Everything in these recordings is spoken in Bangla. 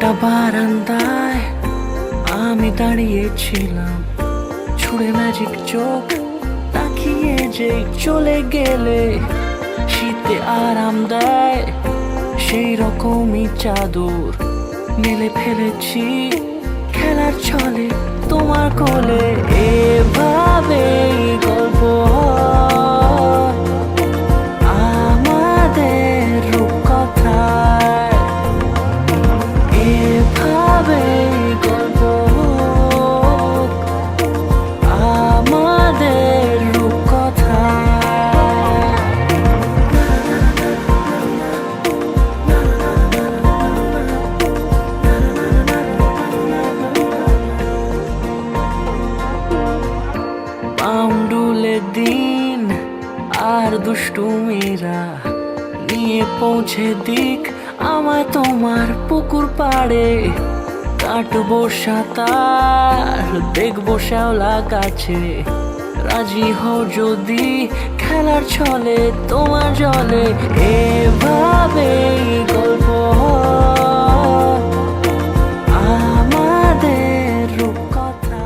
একটা বারান্দায় আমি দাঁড়িয়েছিলাম, ছুড়ে ম্যাজিক চোখ তাকিয়ে যে চলে গেলে শীতে আরাম দেয় সেই রকমই চাদর মেলে ফেলেছি খেলার ছলে তোমার কোলে। এভাবে গল্প হয় আমাদের রূপকথায়, এভাবে গল্প হোক আমাদের রূপকথায়। পাউন্ডুলে দিন আর দুষ্টুমিরা নিয়ে পৌঁছে দিক আমায় তোমার পুকুর পাড়ে। কাটবো সাঁতার, দেখবো শ্যাওলা গাছে, রাজি হও যদি খেলার ছলে তোমার জলে। এভাবেই গল্প হয় আমাদের রূপকথা।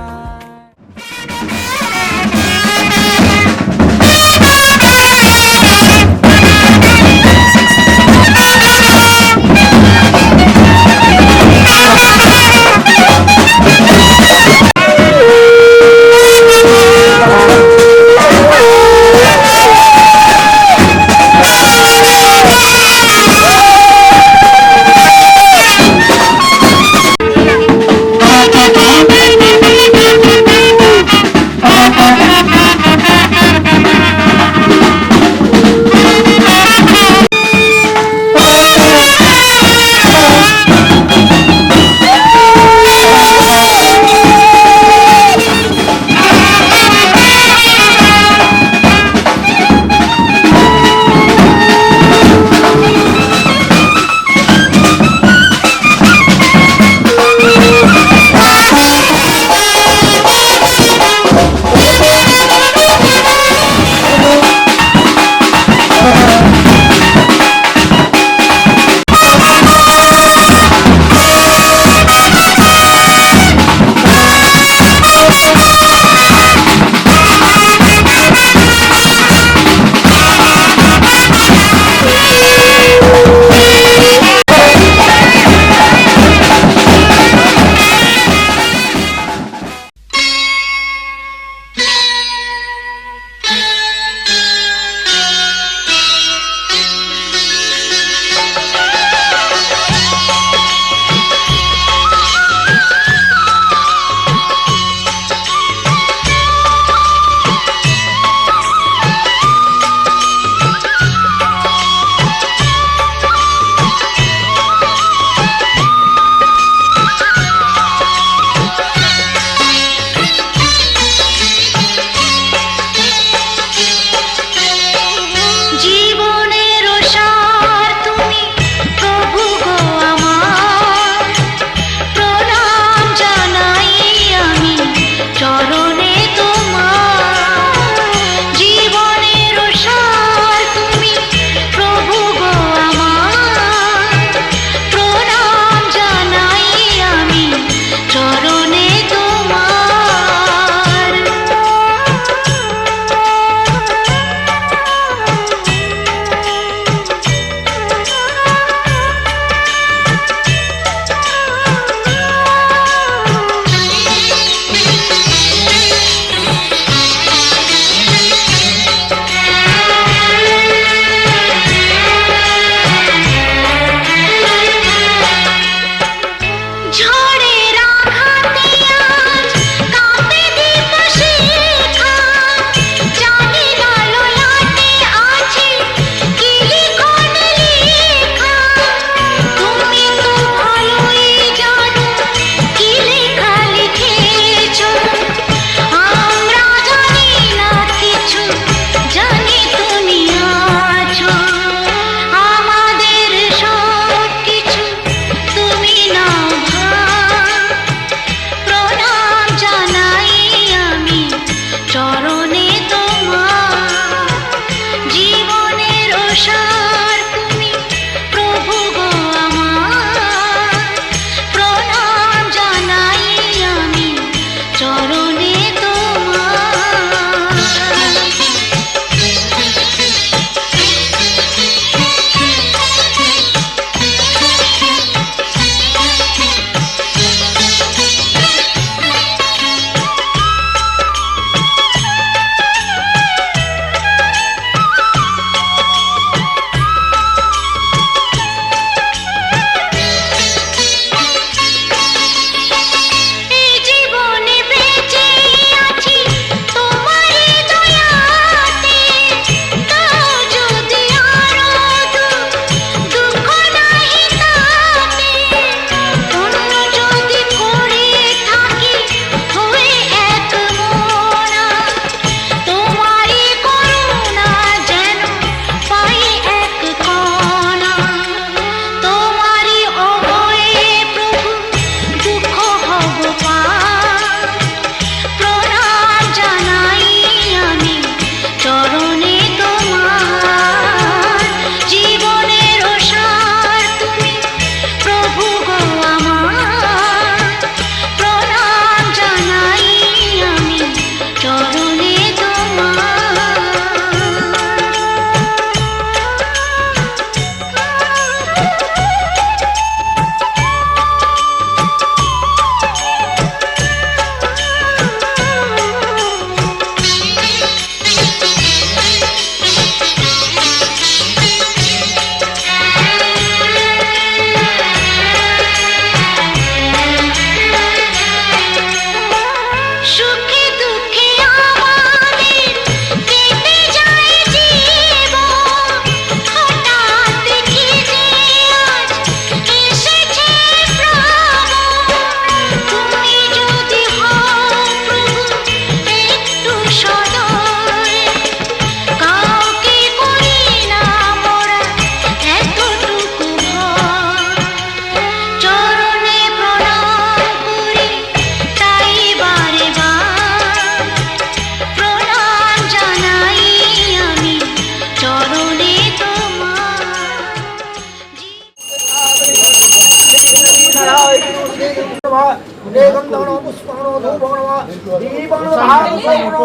एकं दवनो पुष्पनो धूपनो दीपनो धामनो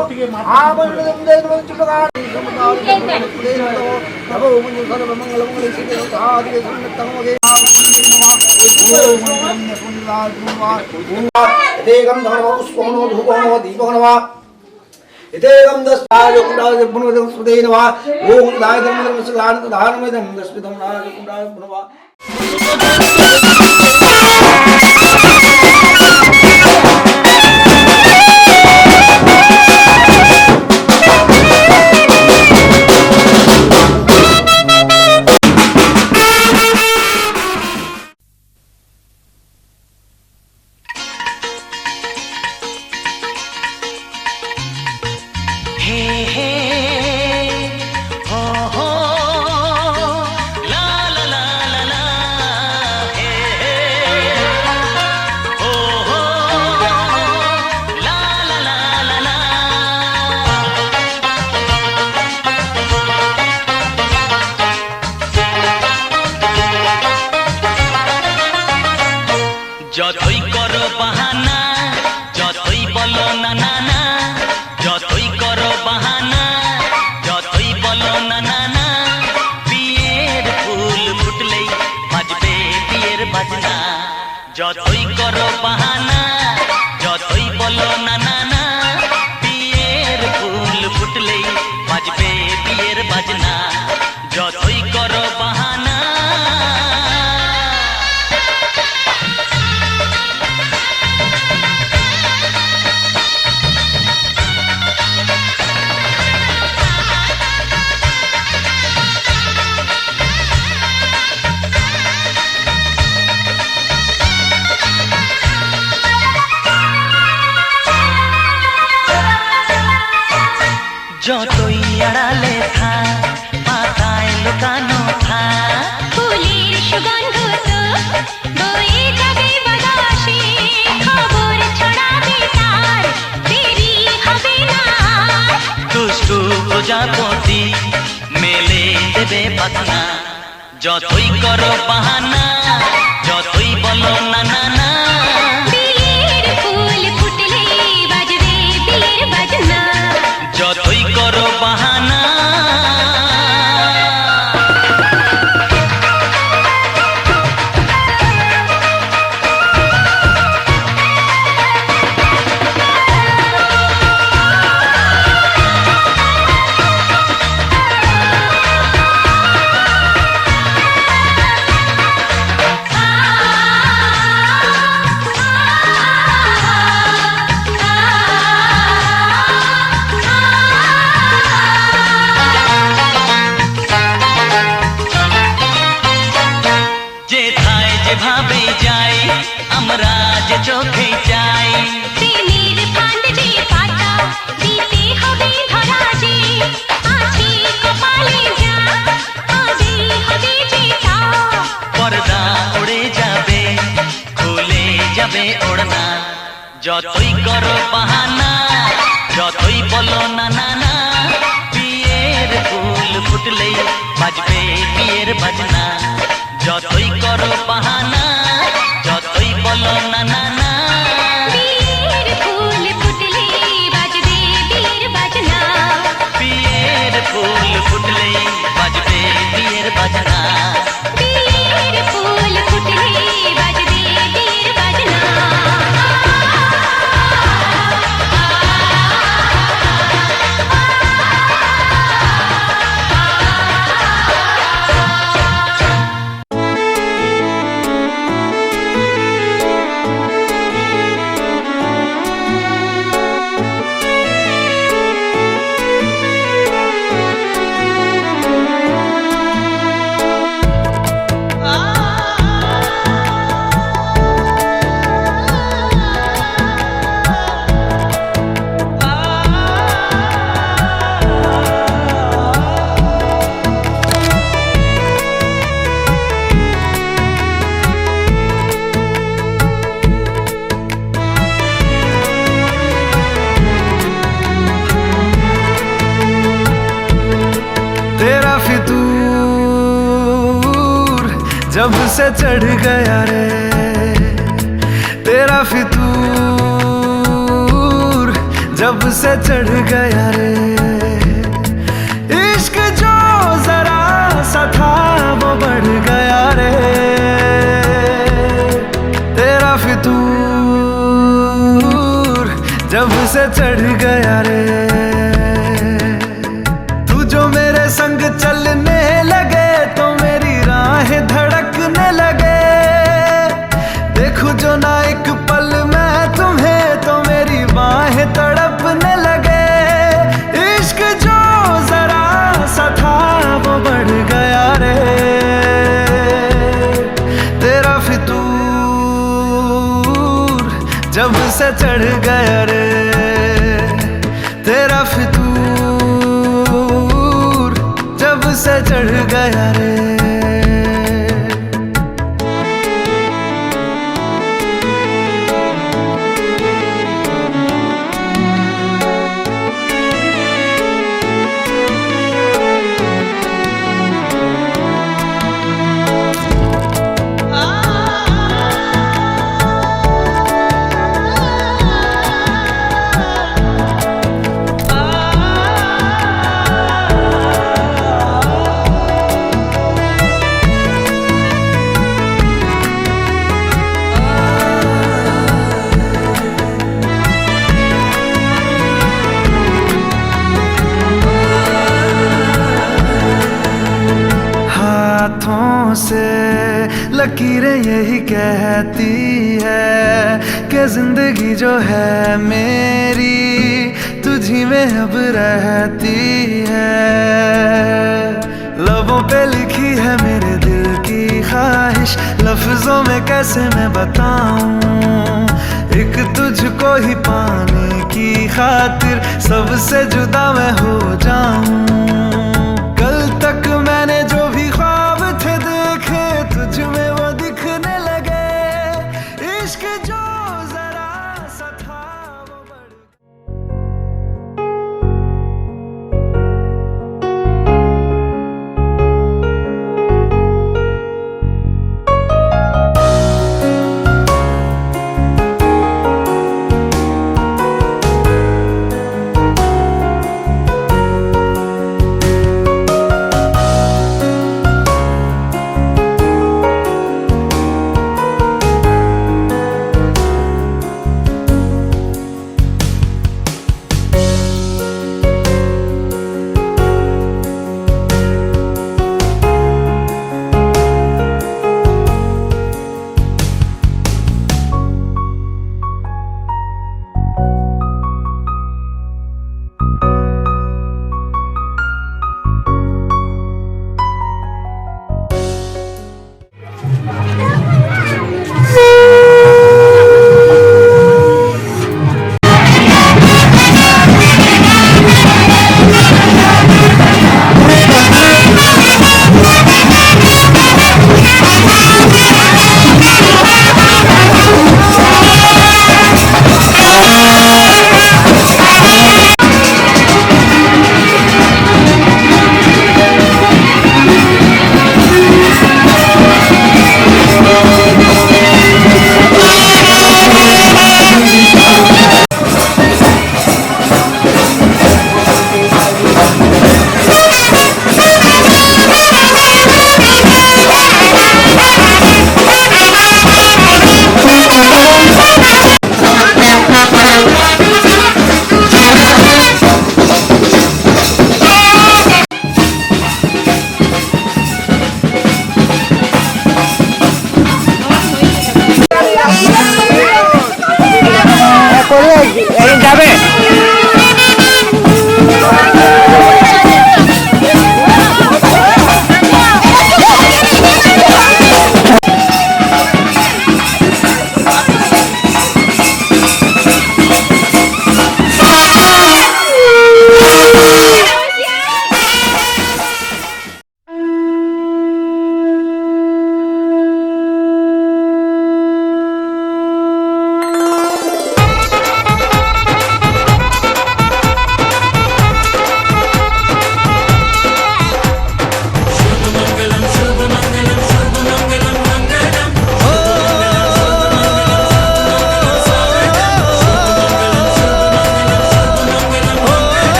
आमन्त्रं देवं चुटकान नमो मुनि सर्व मंगल मंगल सिद्धि साधि सन्नतमोगे एकं दवनो पुष्पनो धूपनो दीपनो इतेगं दस्तायुक्ताय पुनवदं सुदेनवा ओम दाय धर्मं सुलान धारमेदं दस्मितं नायकुंडाय पुनवा যতই করো বাহানা যতই বলো না না না যতই করো বাহানা যতই বলো না না না বিয়ের ফুল ফুটলেই বাজবে বিয়ের বাজনা যতই করো বাহানা যতই বলো না না না বিয়ের ফুল ফুটলেই বাজবে বিয়ের বাজনা যতই করো বাহানা যতই আড়ালে থাক পাতায় লুকানো থাক ফুলের সুগন্ধ তো বয়ে যাবে বাতাসে খবর ছড়াবে তার দেরি হবে না দুষ্টু প্রজাপতি মেলে দেবে পাখনা যতই করো বাহানা যতই বলো না না না বিয়ের ফুল ফুটলে বাজবে বিয়ের বাজনা যতই করো বাহানা যেথায় যেভাবে যাই আমরা যে চোখে যাই প্রেমের ফান্ড যে পাতা দিতে হবে ধরা যে আছে কপালে যা হবে হবে যেটা পর্দা উড়ে যাবে খুলে যাবে ওড়না যতই করো বাহানা যতই বলো না না না বিয়ের ফুল ফুটলেই বাজবে বিয়ের বাজনা যতই করো বাহানা যতই বলো না না না বিয়ের ফুল ফুটলে বাজবে বিয়ের বাজনা বিয়ের ফুল ফুটলেই বাজবে বিয়ের বাজনা বিয়ের ফুল ফুটলে বাজবে বিয়ের বাজনা जब से चढ़ गया रे तेरा फितूर जब से चढ़ गया रे, इश्क जो जरा सा था वो बढ़ गया रे। तेरा फितूर जब से चढ़ गया रे, तू जो मेरे संग चलने लगे तो मेरी राहें धड़कने लगे। देखूं जो ना एक पल मैं तुम्हें तो मेरी बाहें तड़पने लगे। इश्क जो जरा सा था वो बढ़ गया रे, तेरा फितूर जब से चढ़ गया रे, तेरा फितूर जब से चढ़ गया रे। हाथों से लकीरें यही कहती है कि जिंदगी जो है मेरी तुझी में अब रहती है। लबों पे लिखी है मेरे दिल की ख्वाहिश, लफ्जों में कैसे मैं बताऊं। एक तुझको ही पाने की खातिर सबसे जुदा मैं हो जाऊं। कल तक मैंने जो भी ख्वाब थे देखे तुझ में वो दिखने लगे। इश्क जो जरा सा था वो बढ़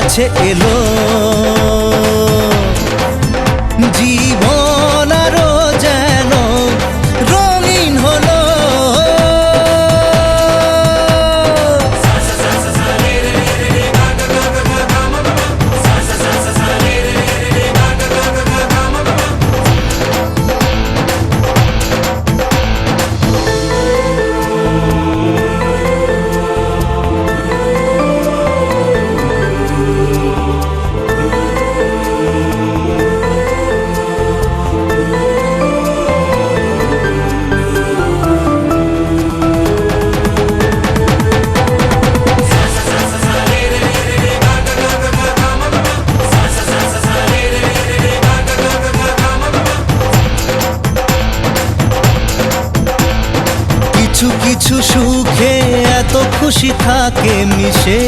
কাছে এলো জীবন আরো যেন রঙিন হলো কিছু কিছু সুখে এত খুশি থাকে মিশে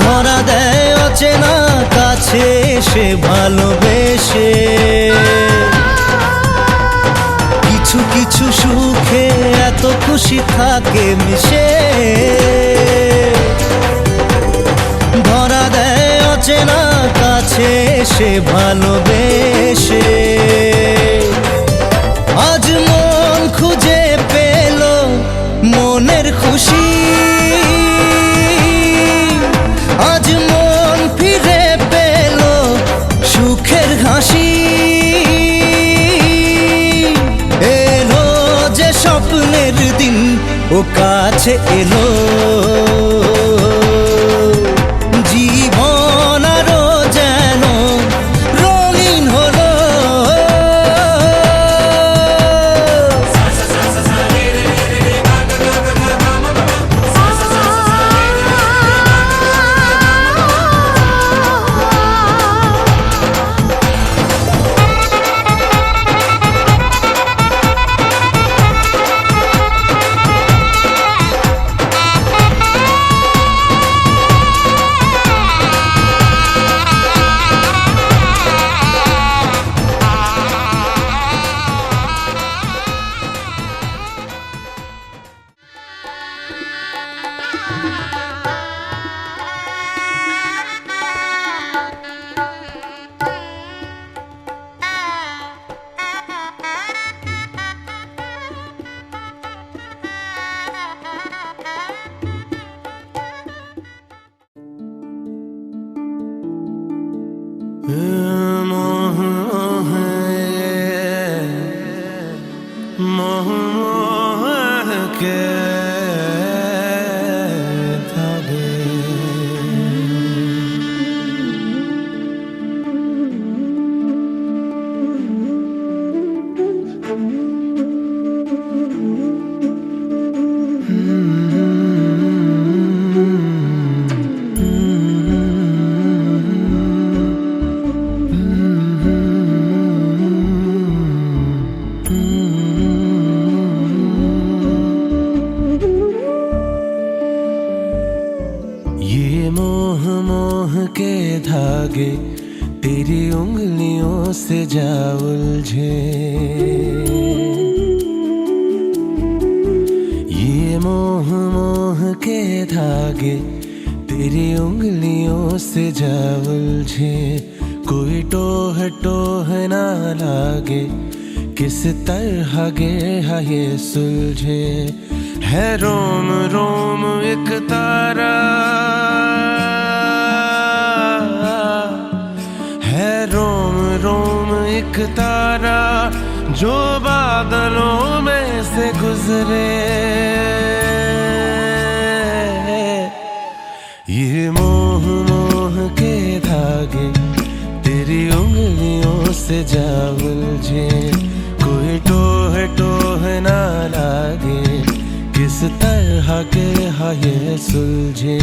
ধরা দেয় অচেনা কাছে সে ভালোবেসে কিছু কিছু সুখে এত খুশি থাকে মিশে ধরা দেয় অচেনা কাছে সে ভালোবেসে আজ মন খুঁজে পেল মনের খুশি আজ মন ফিরে পেল সুখের হাসি এলো যে স্বপ্নের দিন ও কাছে এলো জীবন আরো যেন রঙিন হলো धागे तेरी उंगलियों से जा उलझे ये मोह मोह के धागे तेरी उंगलियों से जा उलझे कोई टोह टोह ना लागे किस तरह गे ये सुलझे है रोम रोम एक तारा है रोम रोम एक तारा जो बादलों में से गुजरे ये मोह मोह के धागे तेरी उंगलियों से जा उलझे कोई टोह टोह ना लागे किस तरह के ये सुलझे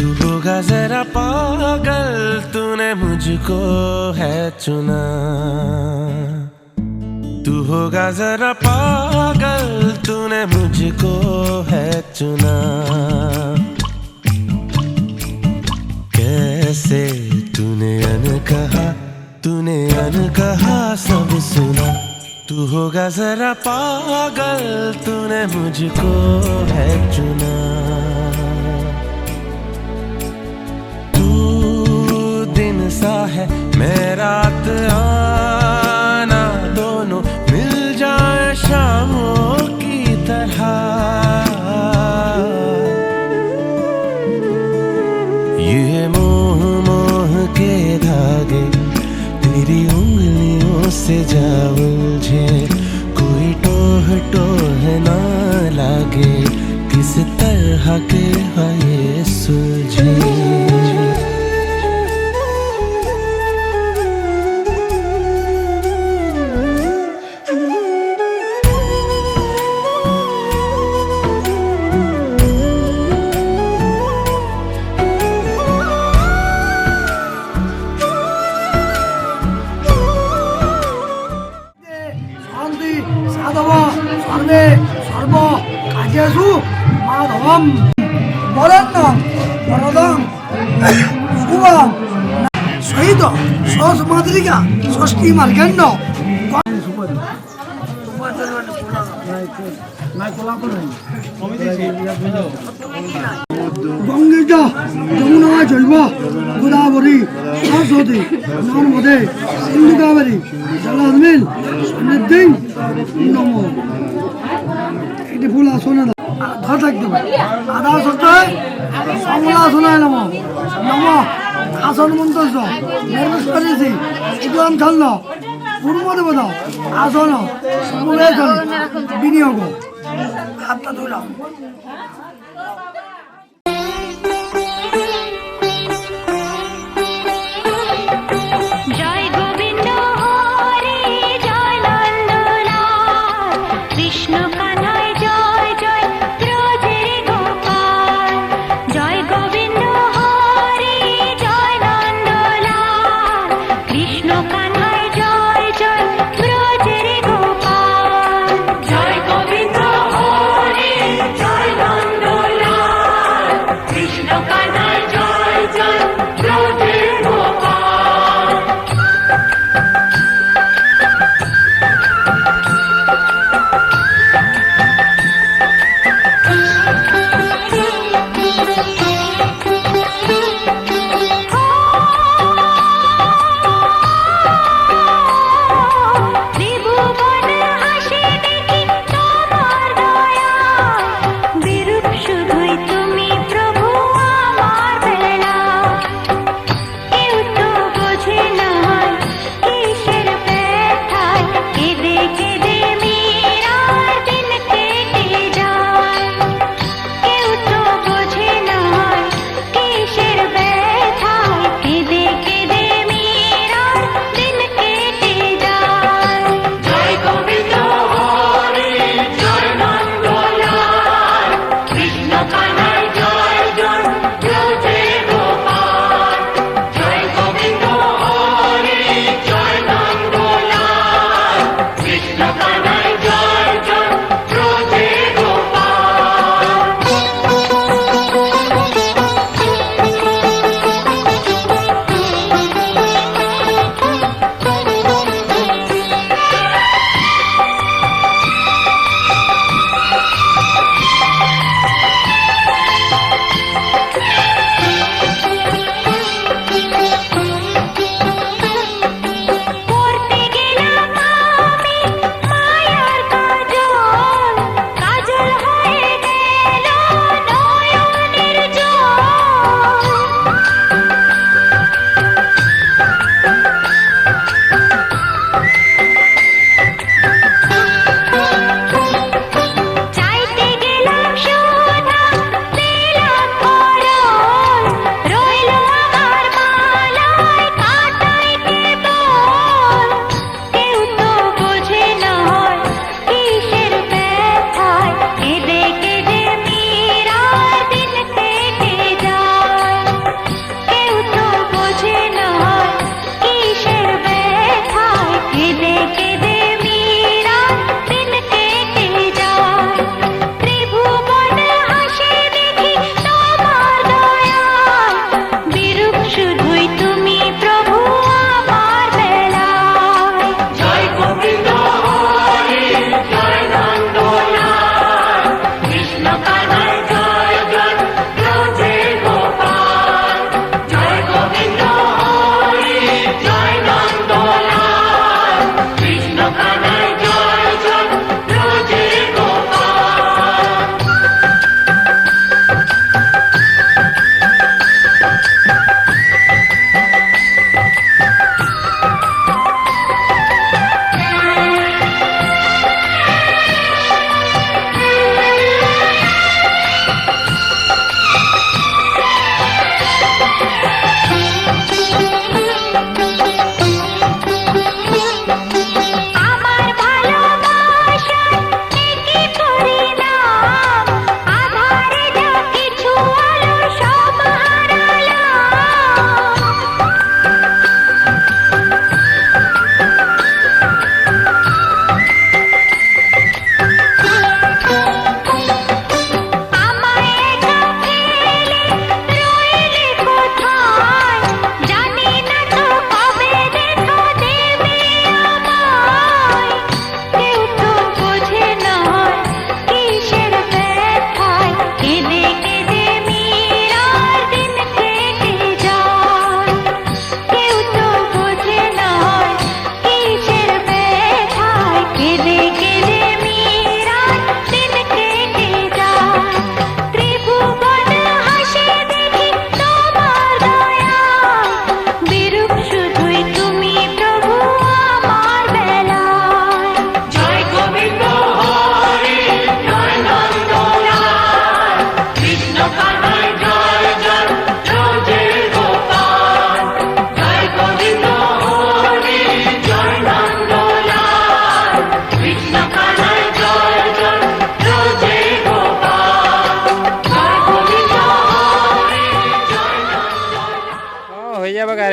तू जरा पागल तूने मुझको है चुना तू होगा जरा पागल तूने मुझको है चुना कैसे तूने अनकहा सब सुना तू होगा जरा पागल तूने मुझको है चुना तू दिन सा है मैं रात आना दोनों मिल जाए शामों की तरह ये मोह मोह के धागे तेरी उंगलियों से जा उलझे कोई टोह टोह ना लागे किस तरह के है ये सुलझे শান্তি সাধব সর্বে সর্ব কাজেষু মাধবম বরেণ্যম বরদম শুভম সহিত সহসমাদ্রিকা ষষ্ঠী মার্গণ্য গঙ্গে চ যমুনা চৈব গোদাবরী সরস্বতী নর্মদে সিন্ধু কাবেরী জলাধমিল সমৃদ্ধি নম এটি ফুল আসনে ধর থাকতে আধা সপ্তাহে সমলা আসনায় নম নম আসন মন্ত্র নির্বেশ করেছি ইকলাম ছন্দ পূর্ব দেবতা আসন সমবেশন বিনিয়োগ হাতটা ধরলাম জয় গোবিন্দ হরে জয় নন্দলাল কৃষ্ণ কানায় জয় জয় ব্রজের গোপাল জয় গোবিন্দ হরে জয় নন্দলাল কৃষ্ণ কানায় জয় জয় ব্রজের গোপাল জয় গোবিন্দ হরে জয় নন্দলাল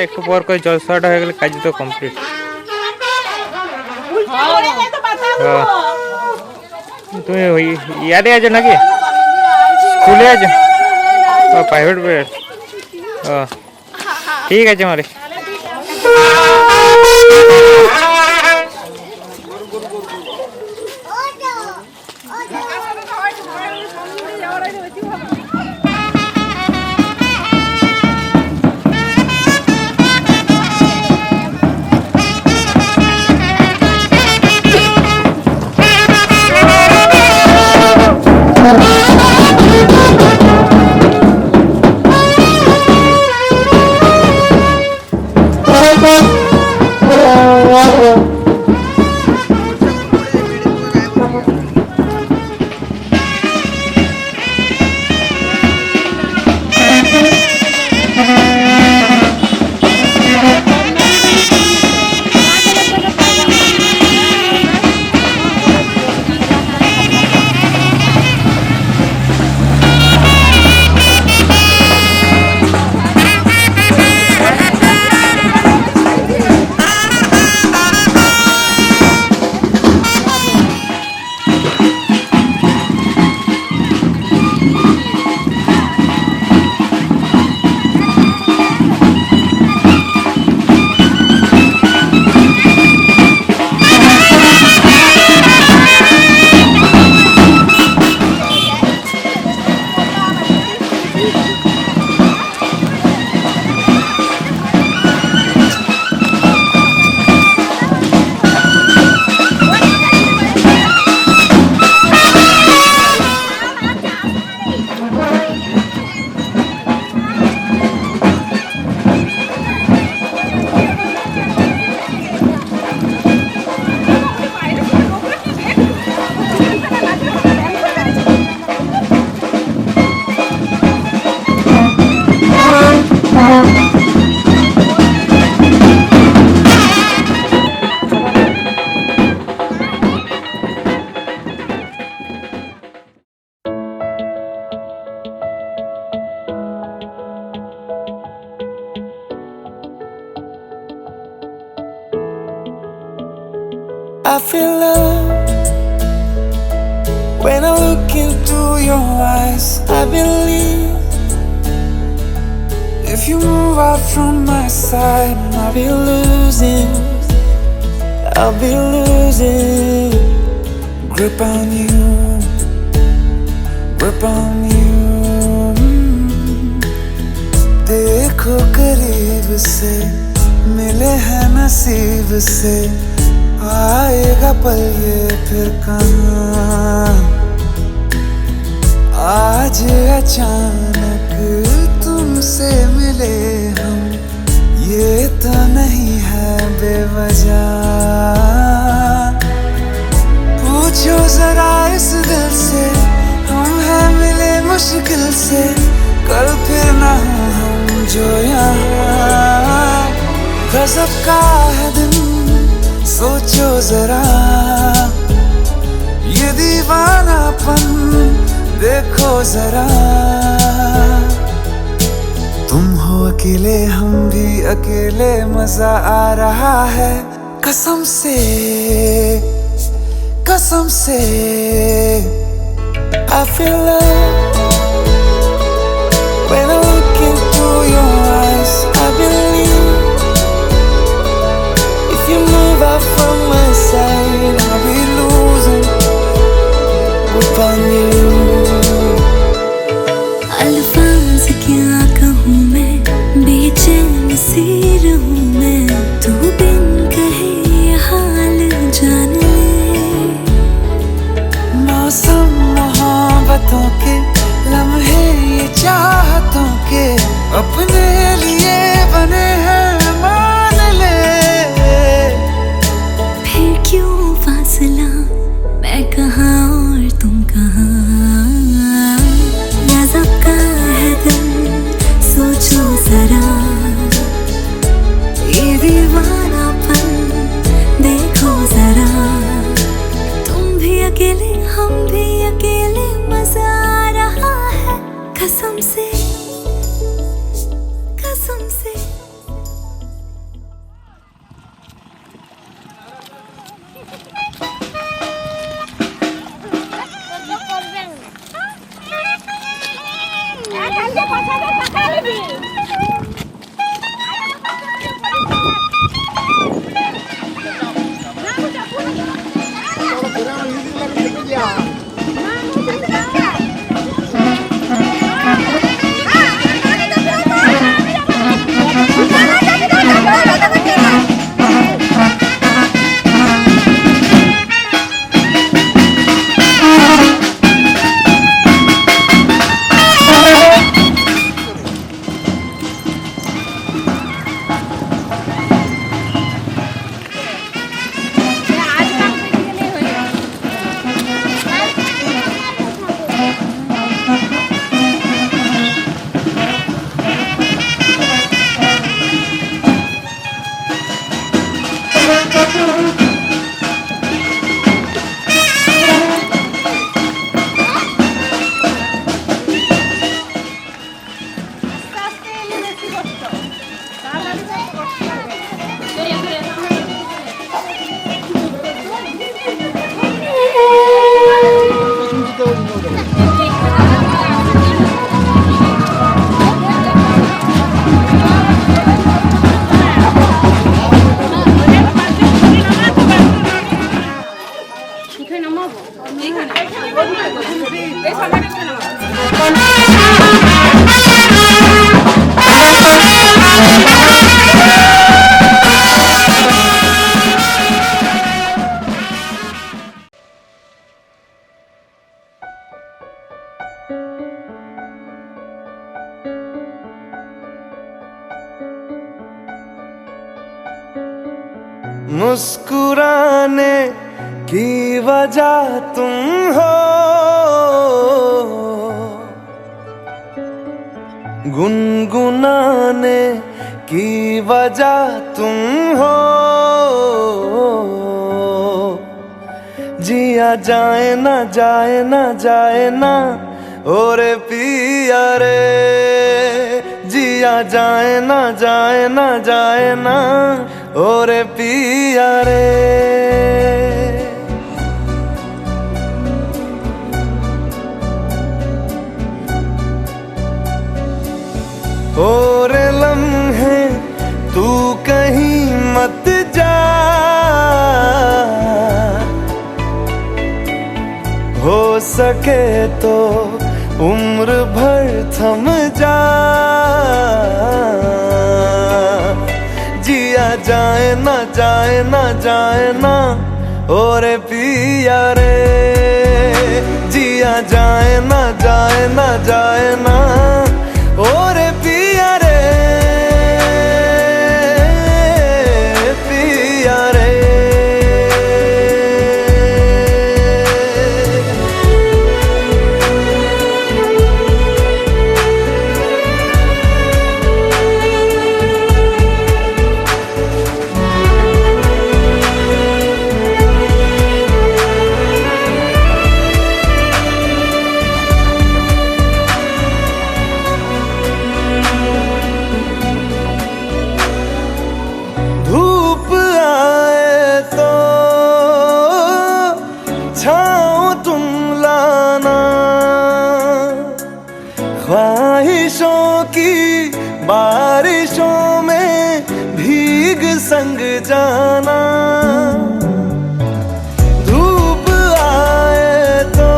একটু পর করে জলসাটা হয়ে গেলে কাজ তো কমপ্লিট। তুমি ওই ইয়ারে আছো নাকি, স্কুলে আছো? ও প্রাইভেট বেড, ও ঠিক আছে মারে। I feel love when I look into your eyes. I believe if you move out from my side, I'll be losing grip on you, grip on you. देखो करीब से मिले हैं नसीब से, आएगा पल ये फिर कहाँ। आज अचानक तुमसे मिले हम, ये तो नहीं है बेवजह। पूछो जरा इस दिल से, हम हैं मिले मुश्किल से, कल फिर ना हो हम जो यहाँ। गजब का है दिन सोचो जरा, ये दीवानापन देखो जरा। तुम हो अकेले हम भी अकेले, मजा आ रहा है कसम से, कसम से। I feel love when I look into your eyes. I believe if you move out from my side, I'll be losing grip on you. अल्फाज क्या कहूँ मैं, बेचैन सी रहूँ मैं, तू बिन कहे ये हाल जान ले। मौसम मोहब्बतों के मुस्कुराने की वजह तुम हो, गुनगुनाने की वजह तुम हो। जिया जाए ना जाए ना जाए ना और पिया रे, जिया जाए ना जाए ना जाए ना और पिया रे। और लम्हे तू कहीं मत जा, हो सके तो उम्र भर थम जा। जिया जाए ना जाए ना जाए ना और पिया रे, जिया जाए ना जाए ना जाए ना और पिया रे, पिया रे। धूप आए तो छाँव तुम लाना, ख्वाहिशों की बारिशों में भीग संग जाना। धूप आए तो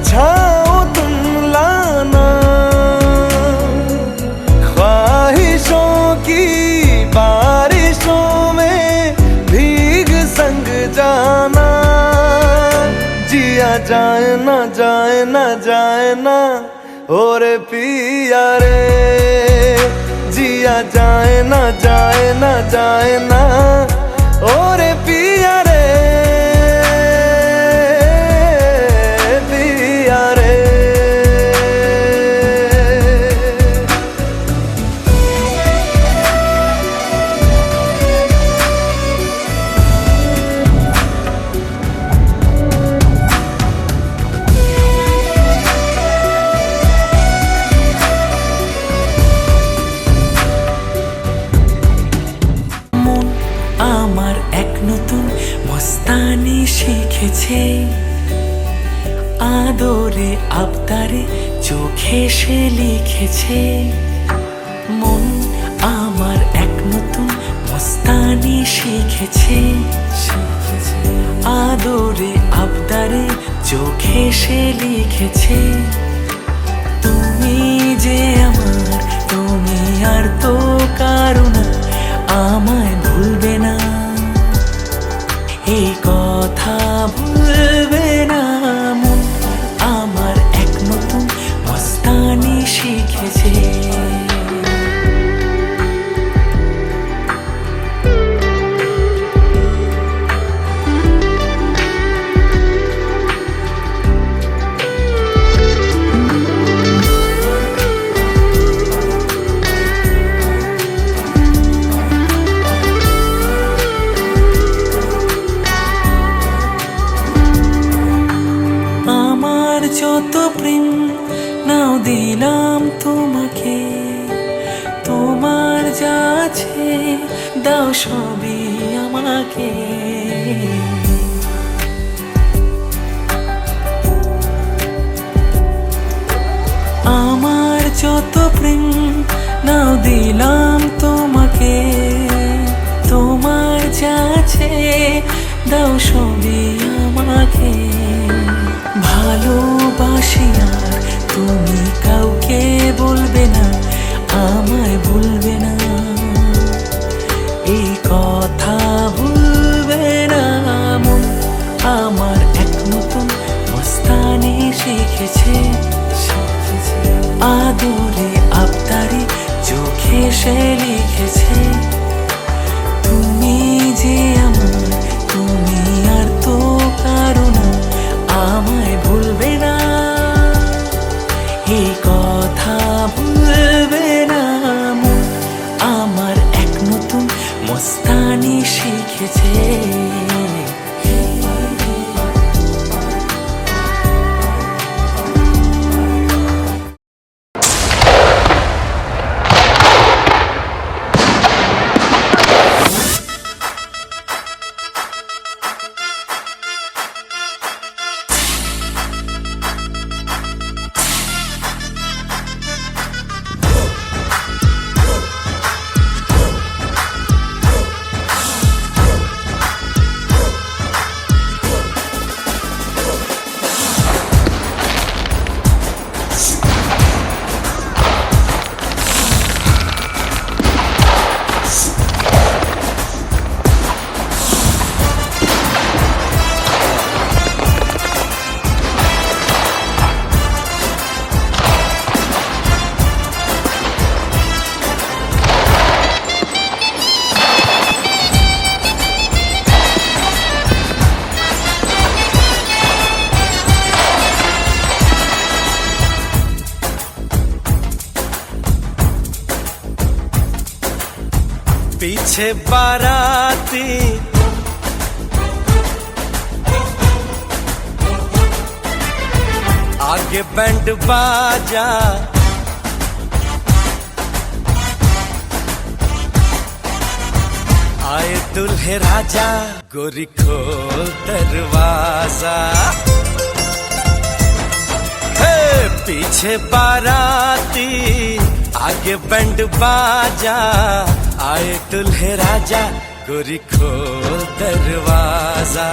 छाँव तुम लाना, ख्वाहिशों की बारिशों में भीग संग जाना। जिया जाए ना जाए ना जाए ना और पिया रे, जिया जाए ना जाए ना जाए ना और पिया रे, पिया रे। মন আমার এক নতুন মস্তানি শিখেছে, আদরে আবদারে চোখে সে লিখেছে। মন আমার এক নতুন মস্তানি শিখেছে, আদরে আবদারে চোখে সে লিখেছে। তুমি যে আমার, তুমি আর তো কারো না, আমায় ভুলবে না, এই কথা ভুলবে না। মন আমার এক নতুন মস্তানি শিখেছে। আমার যত প্রেম নাও দিলাম তোমাকে, তোমার যা আছে দাও সবই আমাকে। আমার যত প্রেম নাও দিলাম তোমাকে, তোমার যা আছে দাও সবই আমাকে। ভালোবাসি আর তুমি কাউকে বলবে না, আমায় ভুলবে না, এই কথা ভুলবে না। মন আমার এক নতুন মস্তানি শিখেছে, আদরে আবদারে চোখে সে লিখেছে। উনি শিখেছে। पीछे बाराती आगे बैंड बाजा, आए दुल्हे राजा, गोरी खोल दरवाजा। हे पीछे बाराती आगे बैंड बाजा, आए दुल्हे राजा, गोरी खोल दरवाजा।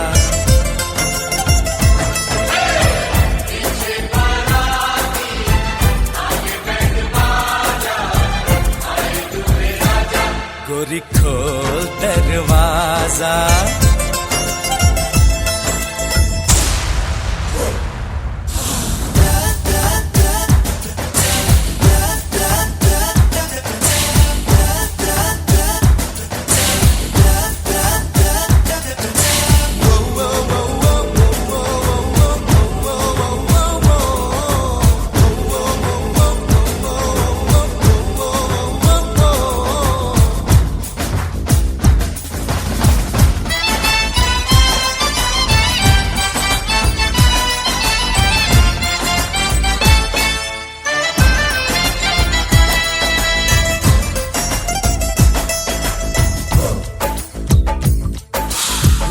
गोरी खोल दरवाजा।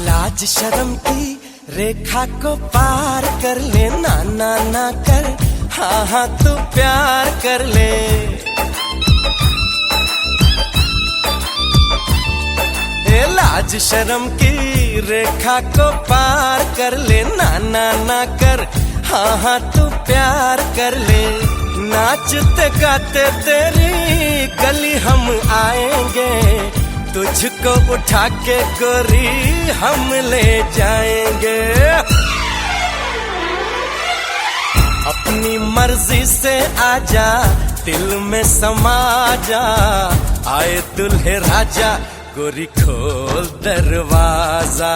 लाज शर्म की रेखा को पार कर ले, ना ना ना कर, हाँ हाँ तू प्यार कर ले। ए लाज शर्म की रेखा को पार कर ले, ना ना ना कर, हाँ हाँ तू प्यार कर ले। नाचते गाते तेरी गली हम आएंगे, तुझको उठा के गोरी हम ले जाएंगे। अपनी मर्जी से आजा, दिल में समा जा, आए दुल्हे राजा, गोरी खोल दरवाजा।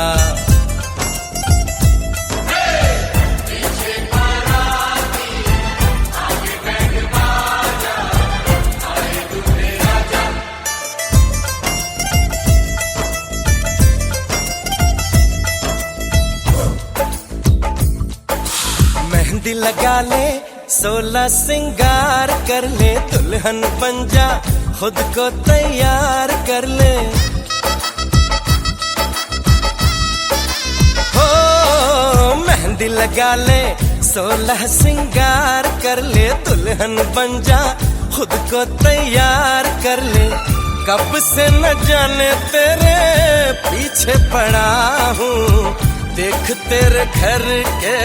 मेहंदी लगा ले, 16 सिंगार कर ले, दुल्हन बन जा, खुद को तैयार कर ले। हो मेहंदी लगा ले, 16 सिंगार कर ले, दुल्हन बन जा, खुद को तैयार कर ले। कब से न जाने तेरे पीछे पड़ा हूँ, देख तेरे घर के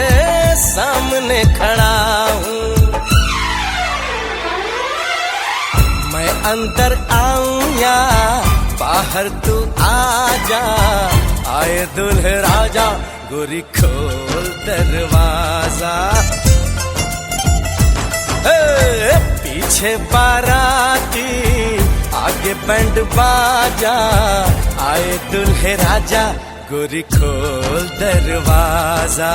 सामने खड़ा हूँ। मैं अंदर आऊं या बाहर तू आ जा, आए दुल्हे राजा, गोरी खोल दरवाजा। पीछे बाराती आगे बैंड बाजा, आए दुल्हे राजा, गोरी खोल दरवाजा।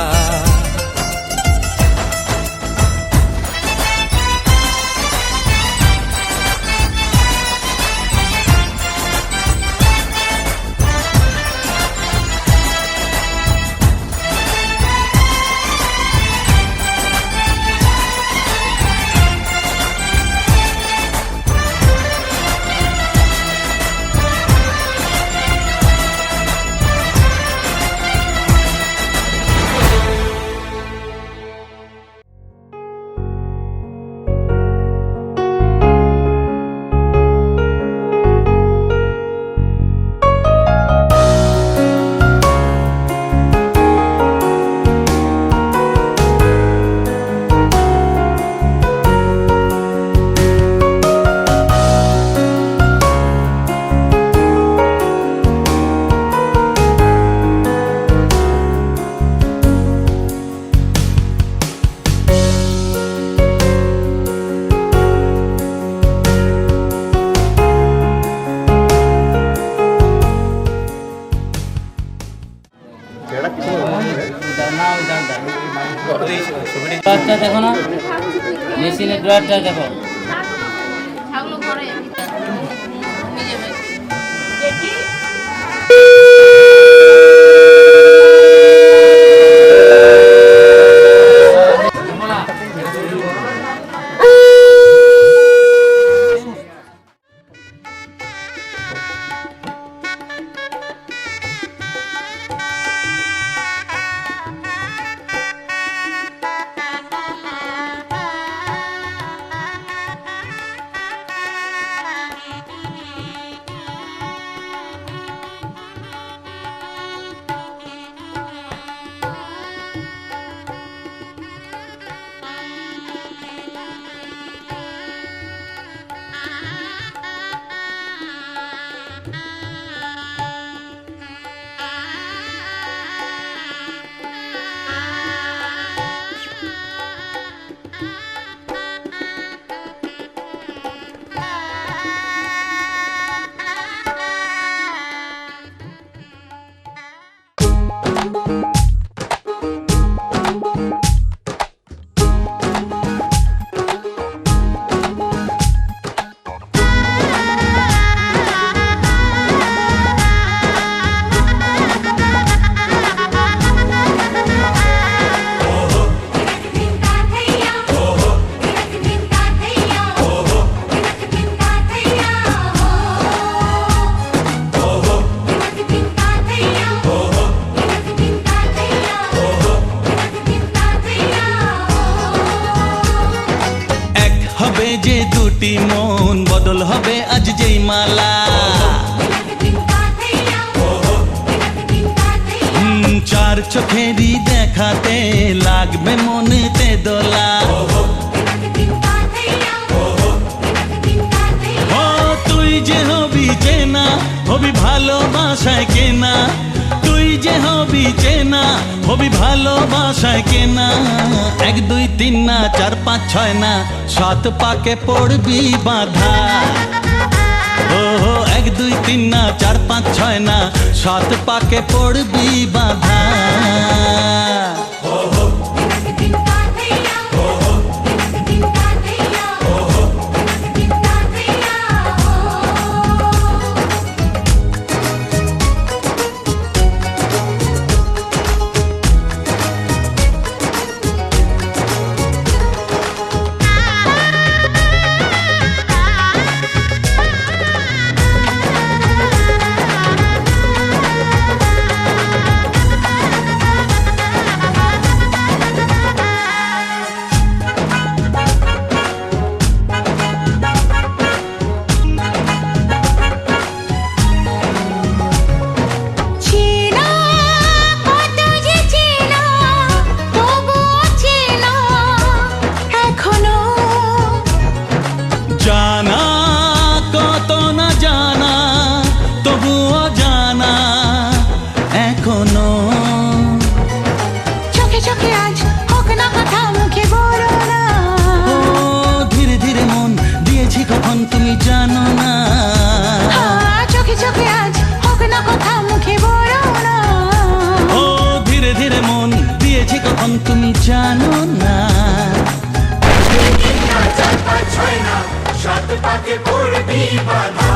ড্রয়ারটা দেখো না, মেশিনের ড্রয়ারটা দেখো। যে দুটি মন বদল হবে আজ যেই মালা, চার চোখেরই দেখাতে লাগবে মনেতে দোলা। ও তুই যে হবি চেনা, হবি ভালোবাসায় কেনা, তুই যে হবি চেনা, হবি ভালোবাসায় কেনা। 1 2 3 না 4 5 6 না 7 পাকে পড়বি বাধা। ও 1 2 3 না 4 5 6 না 7 পাকে পড়বি বাধা। জানা কত না জানা তবুও জানা এখনো, চোখে চোখে আজ হোক না কথা মুখে বলো না। ও ধীরে ধীরে মন দিয়েছি কখন তুমি জানো না। চোখে চোখে আজ হোক না কথা মুখে বলো না। ও ধীরে ধীরে মন দিয়েছি কখন তুমি জানো না। 7 পাকে পড়বি বাধা।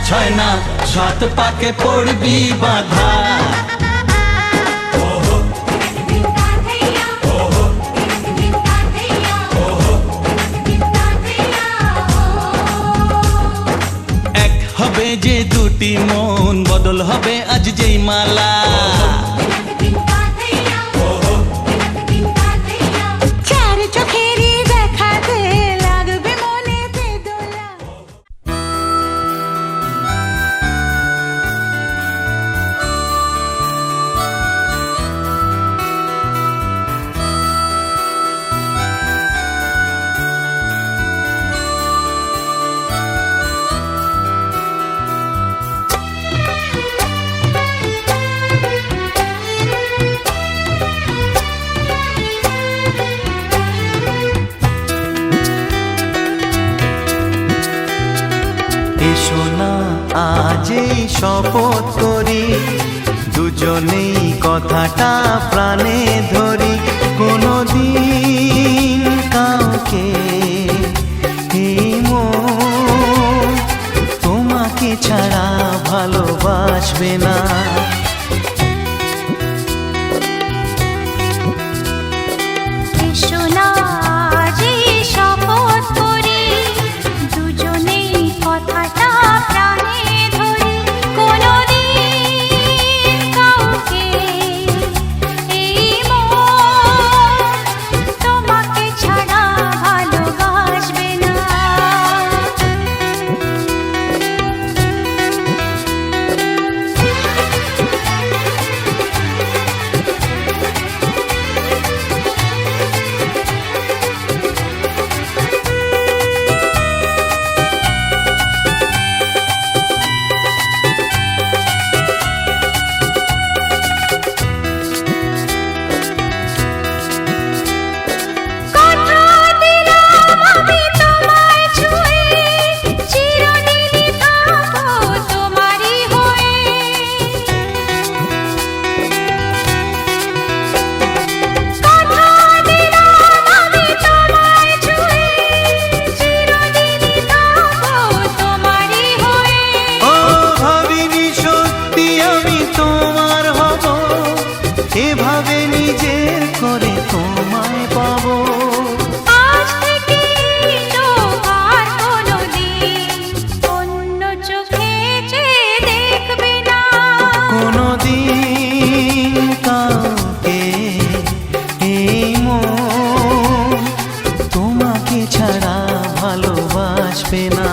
ছয় না, 7 পাকে পড়বি বাধা। এক হবে যে দুটি মন, বদল হবে আজ যেই মালা। চার চোখেরই দেখাতে লাগবে মনেতে দোলা। এসো না আজ এই শপথ করি, দুজনেই কথাটা প্রাণে ধরি। কোনোদিন কাউকে এই মন তোমাকে ছাড়া ভালোবাসবে না। এসো না আজ এই শপথ করি, দুজনেই কথাটা প্রাণে ধরি। কোনোদিন কাউকে এই মন তোমাকে ছাড়া ভালোবাসবে না। কথা দিলাম আমি তোমায় ছুঁয়ে, চিরদিনই থাকবো তোমারই হয়ে। কথা দিলাম আমি তোমায় ছুঁয়ে, চিরদিনই থাকবো তোমারই হয়ে। ও ভাবিনি সত্যি আমি তোমার হব, এভাবে নিজের করে তোমায় পাবো। আজ থেকে চোখ আর কোনোদিন অন্য চোখে চেয়ে দেখবে না। কোনোদিন কাউকে এই মন তোমাকে ছাড়া ভালোবাসবে না।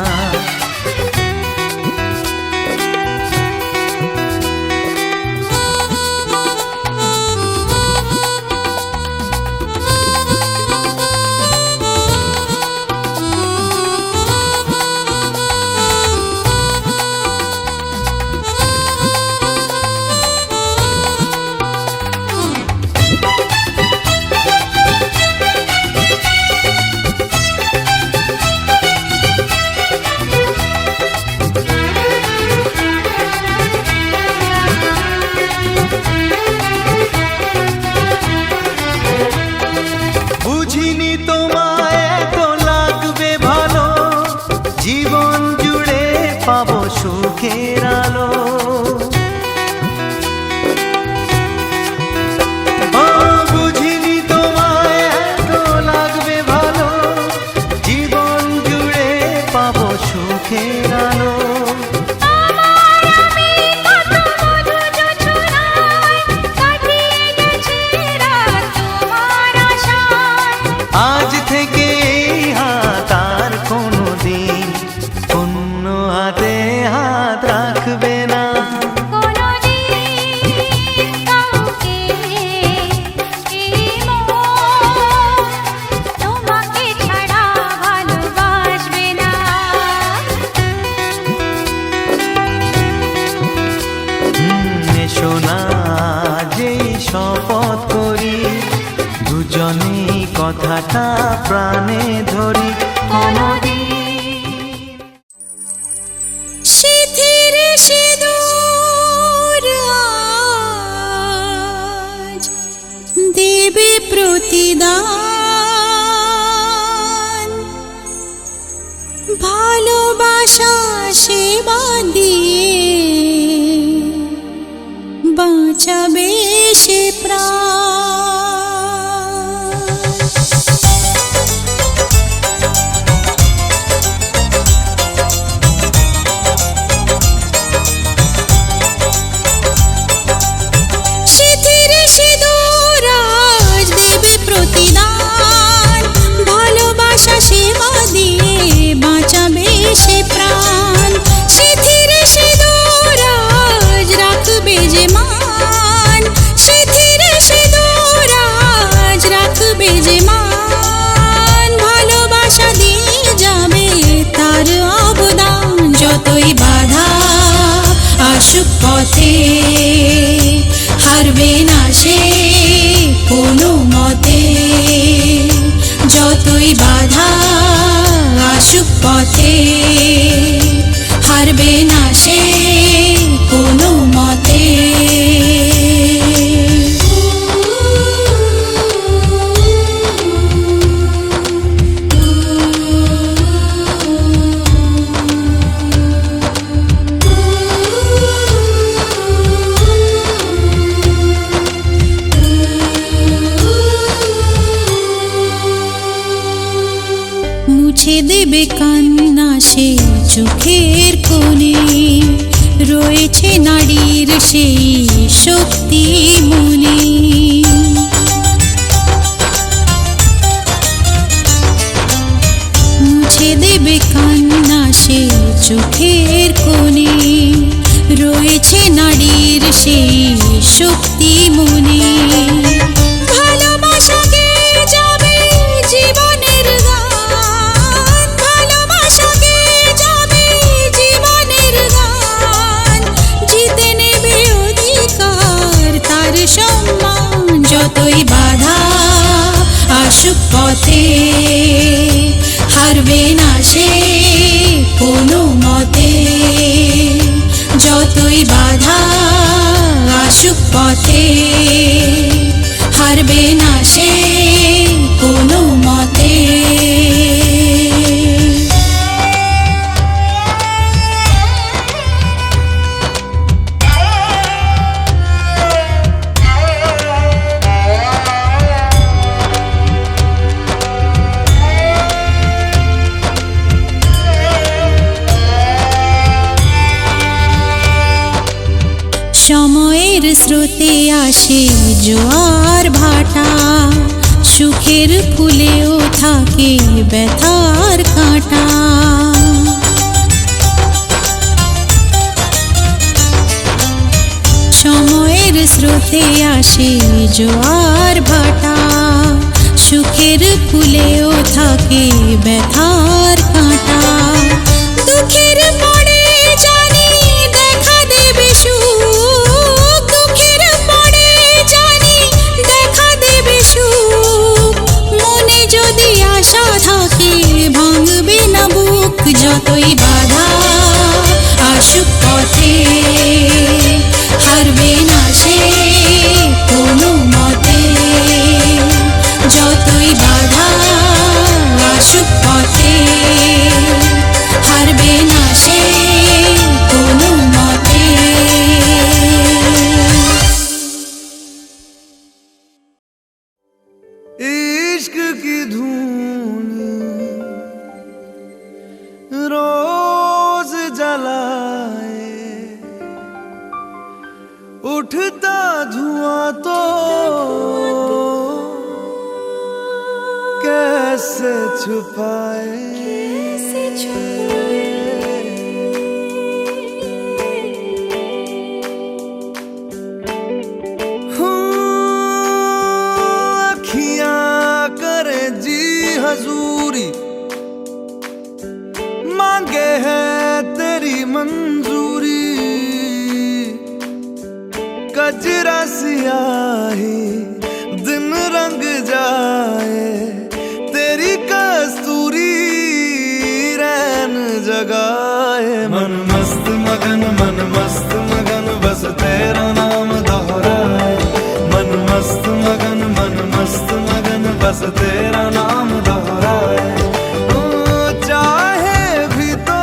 বুঝিনি তোমায় এত লাগবে ভালো, জীবন জুড়ে পাবো সুখের আলো। ও বুঝিনি তোমায় এত লাগবে ভালো, জীবন জুড়ে পাবো সুখের আলো। আমার আমি কত মধু যোছনায় কাটিয়ে গেছি রাত তোমার আশায়। আজ থেকে এই হাত আর কোনোদিন অন্য হাতে হাত রাখবে না। কোনোদিন কাউকে এই মন তোমাকে ছাড়া ভালোবাসবে না। এসো না যেই শপথ করি, দুজনেই কথাটা প্রাণে ধরি। কোনোদিন সিঁথির সিঁদুর আজ দেবে প্রতিদান, ভালোবাসা সেবা দিয়ে বাঁচাবে সে প্রাণ। সিথির সিঁদুর আজ দেবে প্রতিদান, ভালোবাসা সেবা দিয়ে বাঁচাবে সে প্রাণ। সিথির সিঁদুর আজ রাখবে যে মান, সিথির সিঁদুর আজ রাখবে যে মান, ভালোবাসা দিয়ে যাবে তার অবদান। যতই বাধা আসুক পথে হারবে না সে কোনো মতে, যতই বাধা আসুক পথে হারবে না সে কোনো মতে। মুছে দেবে কান্না সে চোখের কোণে, রয়েছে নারীর সেই শক্তি মনে। মুছে দেবে কান্না সে চোখের কোণে, রয়েছে নারীর সেই শক্তি মনে। ভালোবাসাকে যাবে জীবনের গান, ভালোবাসাকে যাবে জীবনের গান, জিতে নেবে অধিকার তার সম্মান। যতই বাধা আসুক পথে হারবে না সে কোনো মতে, যতই বাধা আসুক পথে হারবে না সে কোনো মতে। সময়ের স্রোতে আসে জোয়ার ভাটা, সুখের ফুলেও থাকে ব্যথার কাঁটা। সময়ের স্রোতে আসে জোয়ার ভাটা, সুখের ফুলেও থাকে ব্যথার কাঁটা। দুঃখের পরে জানি দেখা দেবে সুখ, দুঃখের পরে জানি দেখা দেবে সুখ, মনে যদি আশা থাকে ভাঙবে না বুক। যতই বাধা আসুক পথে হারবে না সে কোনো মতে, যতই বাধা আসুক পথে হারবে না সে কোনো মতে। इश्क की धून रोज जलाए, उठता धुआं तो कैसे छुपाए। हजूरी मांगे है तेरी मंजूरी, कजरा सियाही दिन रंग जाए, तेरी कस्तूरी रैन जगाए। मन मस्त मगन बस तेरा नाम दोहराए, मन मस्त मगन बस तेरा नाम दोहराए। चाहे भी तो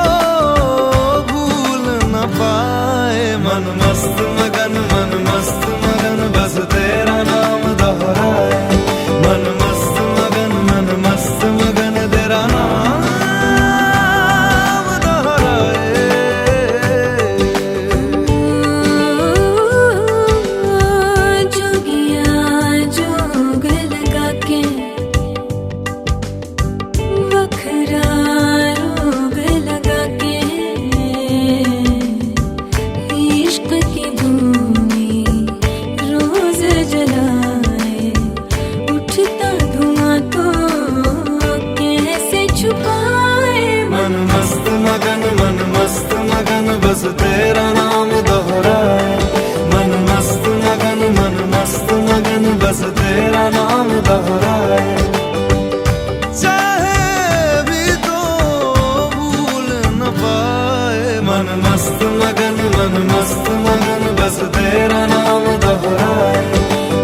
तेरा नाम दोहराए, चाहे भी तो भूल न पाए। मन मस्त मगन बस तेरा नाम दोहराए,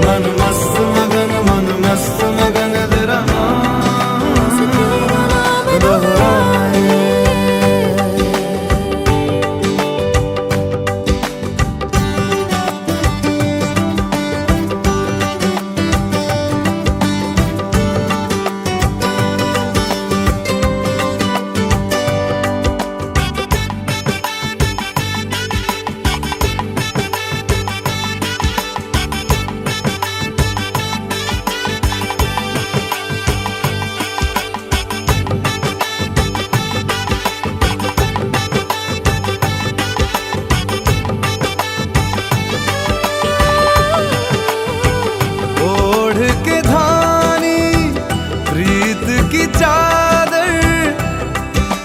मन मस्त मगन तेरा नाम दोहराए। की चादर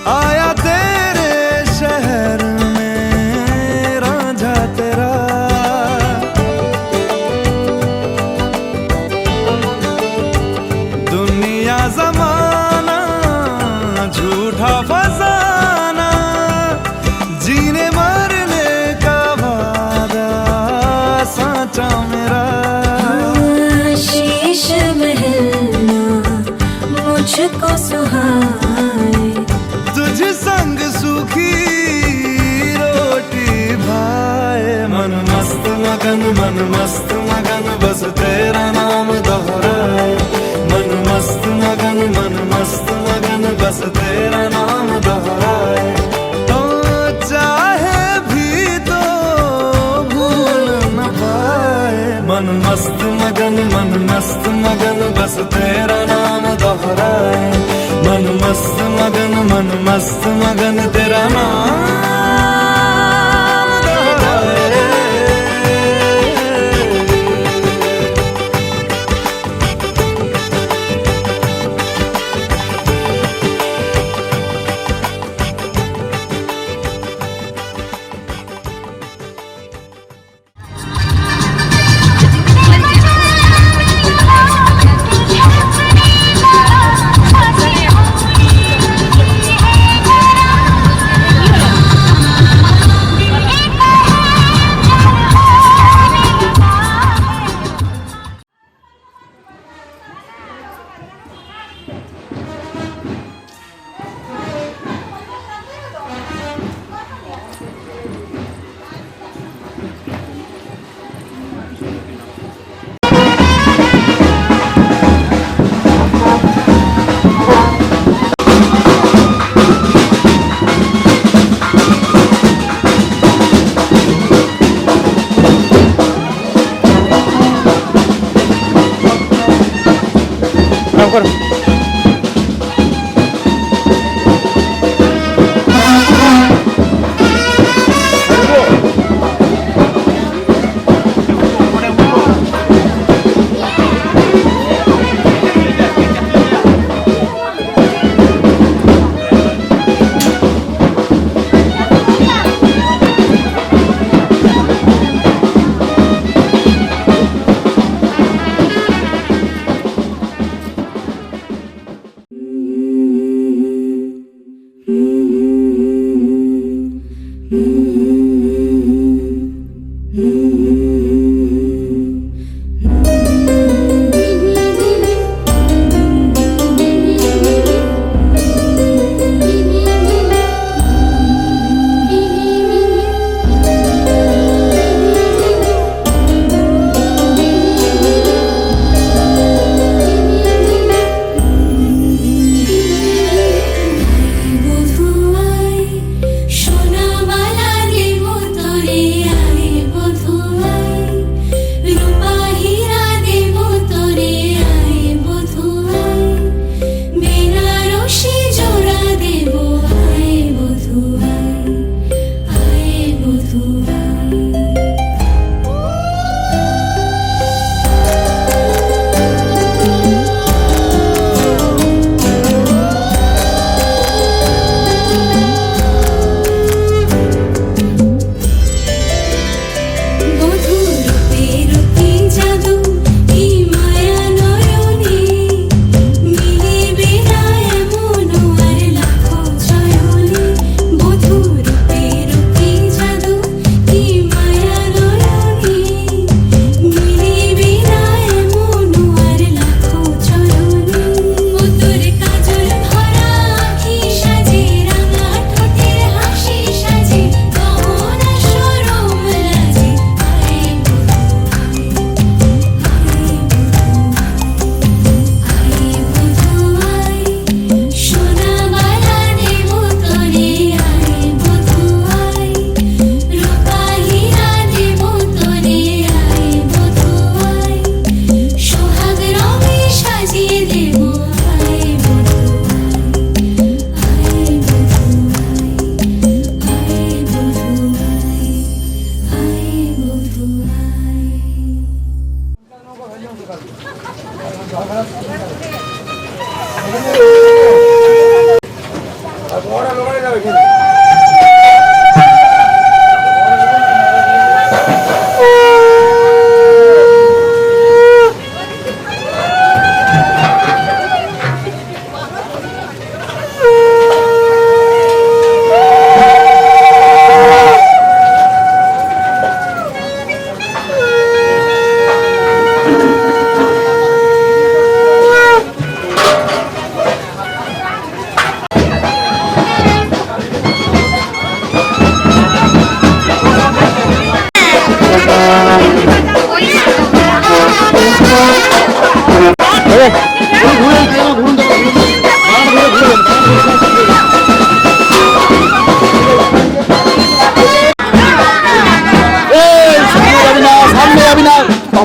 आया तेरे शहर में रांझा तेरा, दुनिया जमाना झूठा फसाना, जीने मरने का वादा साचा मेरा। शीश महलना मुझको सुहाए, तुझ संग सूखी रोटी भाए। मन मस्त मगन बस तेरा नाम दोहराए, मन मस्त मगन बस तेरा नाम दोहराए। तो चाहे भी तो भूल न पाए, मन मस्त मगन बस तेरा नाम दोहराए, मन मस्त मगन तेरा नाम दोहराए।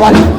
নিয়ম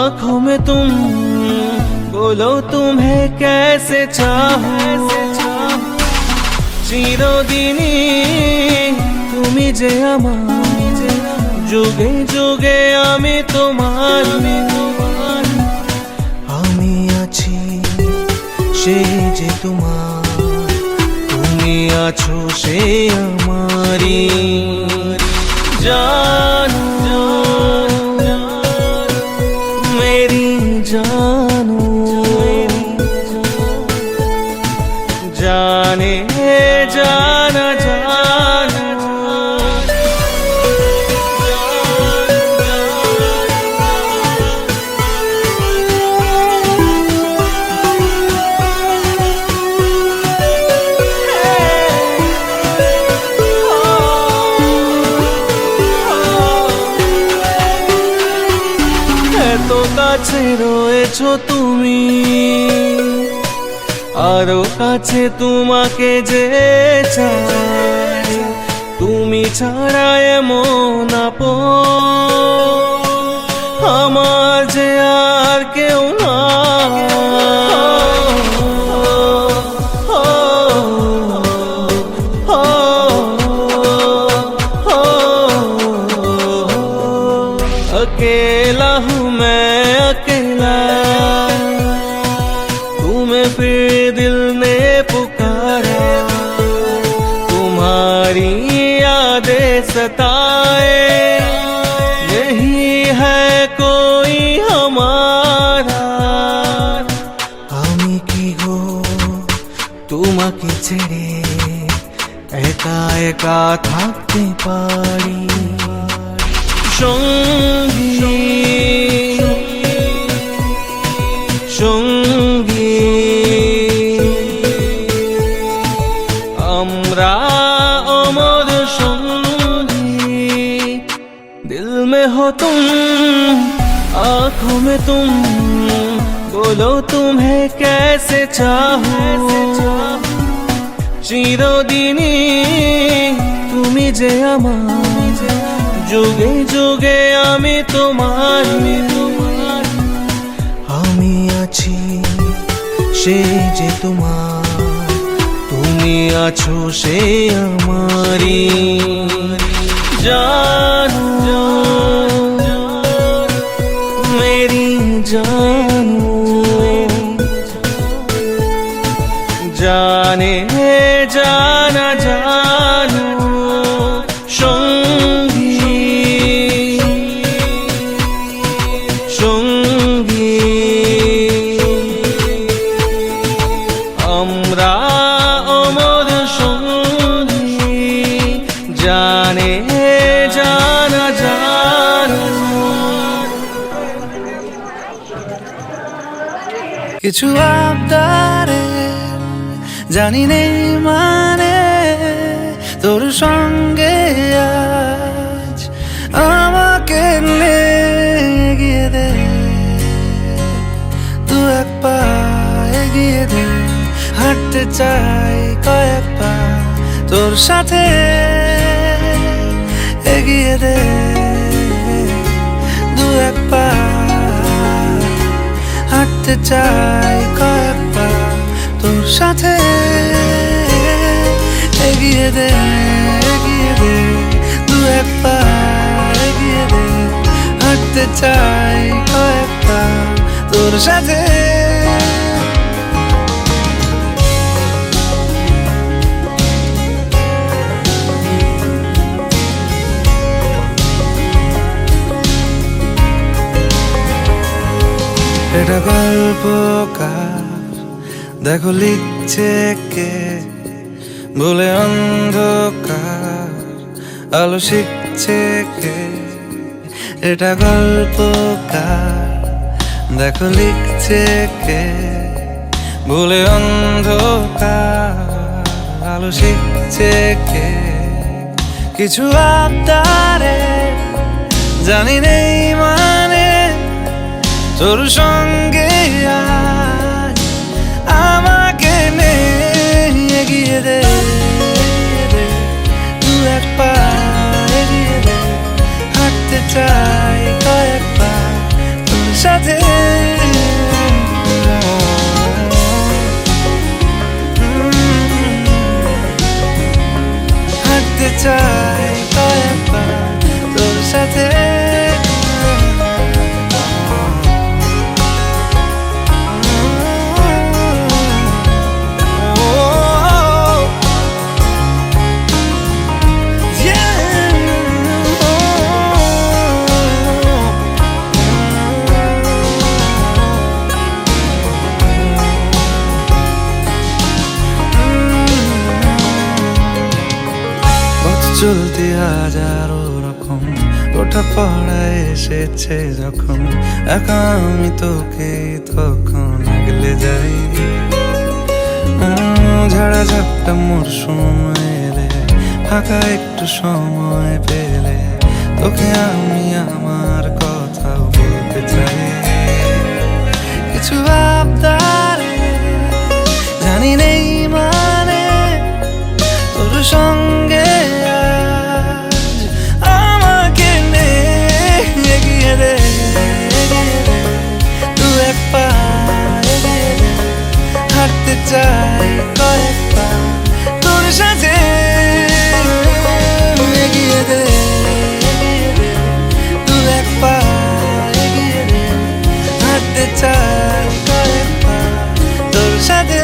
आँखों में तुम बोलो तुम्हें कैसे चाहूं চিরদিনই তুমি যে আমার যুগে যুগে আমি তোমার আমি আছি সে যে তোমার তুমি আছো সে আমারি জানো मेरी जानो जाने जाना जानो এত কাছে রয়েছো তুমি আরো কাছে তোমাকে যে চাই তুমি ছাড়া এমন আপন আমার যে আর কেউ না अकेला हूँ मैं अकेला तुम्हें फिर दिल ने पुकारा तुम्हारी यादें सताए नहीं है कोई हमारा আমি কি গো তোমাকে ছেড়ে একা একা থাকতে পারি সঙ্গী সঙ্গী আমরা अमर সঙ্গী दिल में हो तुम आँखों में तुम बोलो तुम्हें कैसे चाहूं চিরদিনই তুমি যে আমার যুগে যুগে আমি তোমার আমি আছি সে যে তোমার তুমি আছো সে আমারি জানো मेरी জানো जाने जाना जानो সঙ্গী সঙ্গী আমরা অমর সঙ্গী জানে জানা জানো কিছু আবদারে জানি নেই মানে তোর সঙ্গে আজ আমাকে এগিয়ে দে তু এক পা এগিয়ে দে হাঁটতে চাই কয়েক পা তোর সাথে এগিয়ে দে দু এক পা হাঁটতে চাই কয়েক পা তোর সাথে এগিয়ে দে দু এক পা এগিয়ে দে হাঁটতে চাই কয়েক পা তোর সাথে এটা গল্পকার দেখো লিখছে কে বলে অন্ধকার আলো শিখছে কে এটা গল্পকার দেখো লিখছে কে বলে অন্ধকার আলো শিখছে কে কিছু আবদারে জানি নেই মানে তোর সঙ্গে আজ আমাকে এগিয়ে দে দু এক পা এগিয়ে দে হাঁটতে চাই কয়েক পা তোর সাথে চলতি হাজারো রকম ওঠা পড়া এসেছে যখন একা আমি তোকে তখন আগলে যাই ঝাড়া ঝাপটা মরশুম এলে ফাঁকা একটু সময় পেলে তোকে আমি আমার কথাও বলতে চাই কিছু আবদারে জানি নেই মানে তোর সঙ্গে আজ আমাকে নে এগিয়ে দে তু এক পা এগিয়ে দে হাঁটতে চাই কয়েক পা তোর সাথে এগিয়ে দে তু এক পা এগিয়ে দে হাঁটতে চাই কয়েক পা তোর সাথে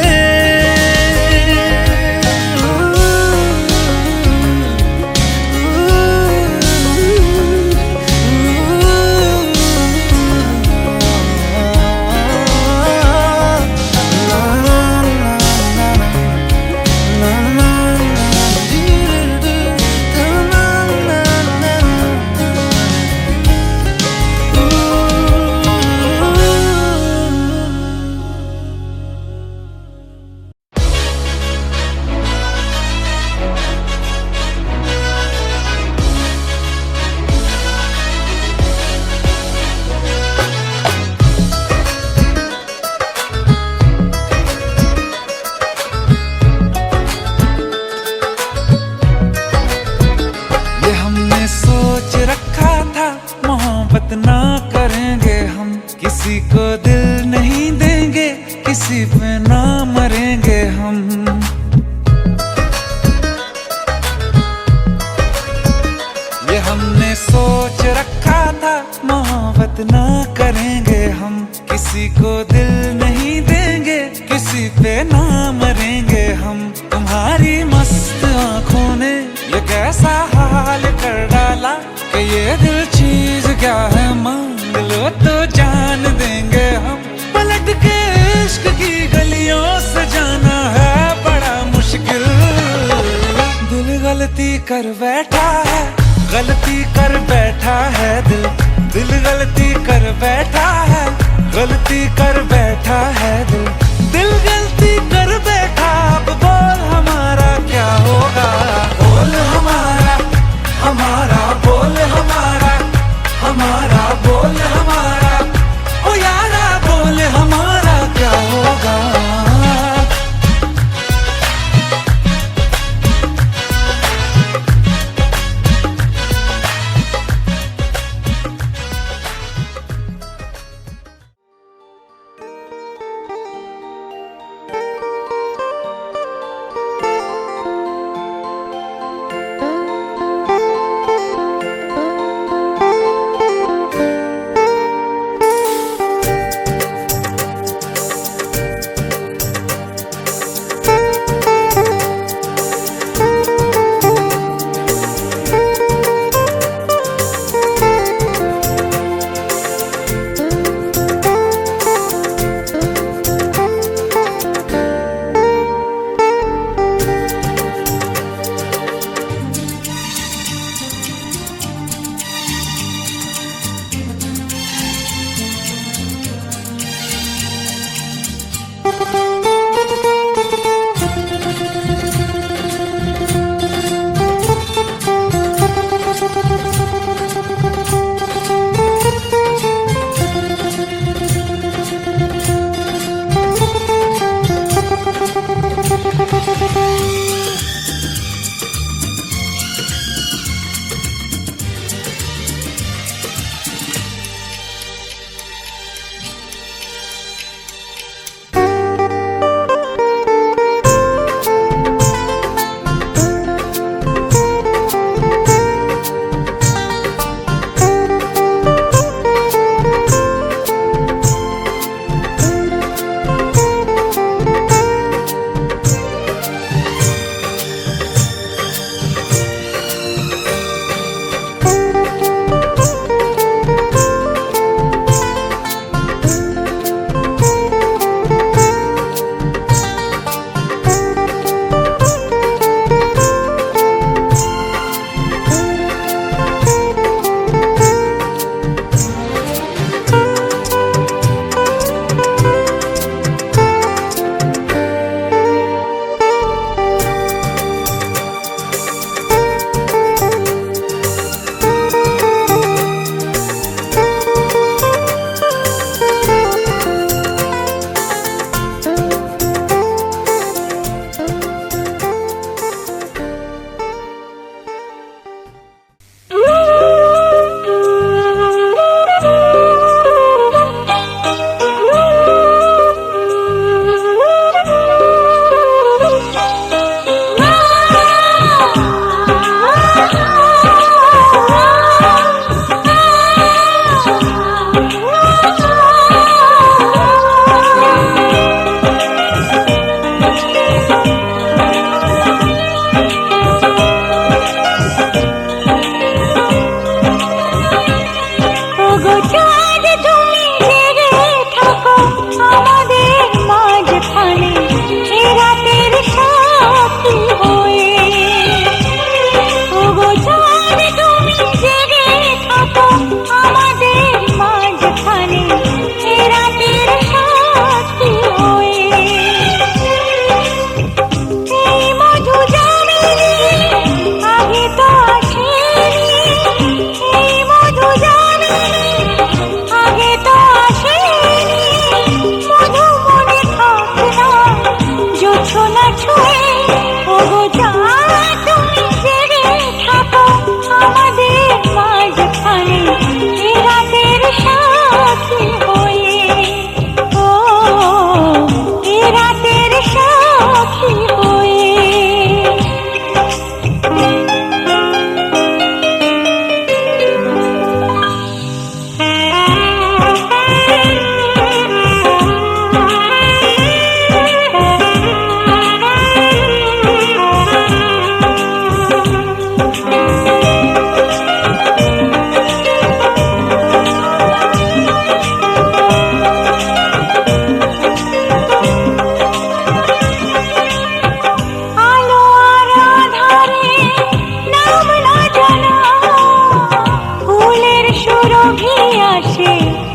ना करेंगे हम किसी को दिल नहीं देंगे किसी पे ना मरेंगे हम ये हमने सोच रखा था मोहब्बत ना करेंगे हम किसी को दिल नहीं देंगे किसी पे ना मरेंगे हम तुम्हारी मस्त आंखों ने ये कैसा हाल कर डाला कि ये दिल चीज क्या है मांग लो तो जान देंगे हम पलट के इश्क की गलियों से जाना है बड़ा मुश्किल दिल गलती कर बैठा है गलती कर बैठा है दिल दिल गलती कर बैठा है गलती कर बैठा है दिल दिल गलती कर बैठा अब बोल हमारा क्या होगा बोल हमारा हमारा बोल हमारा हमारा बोल हमारा ओ यारा बोल हमारा क्या होगा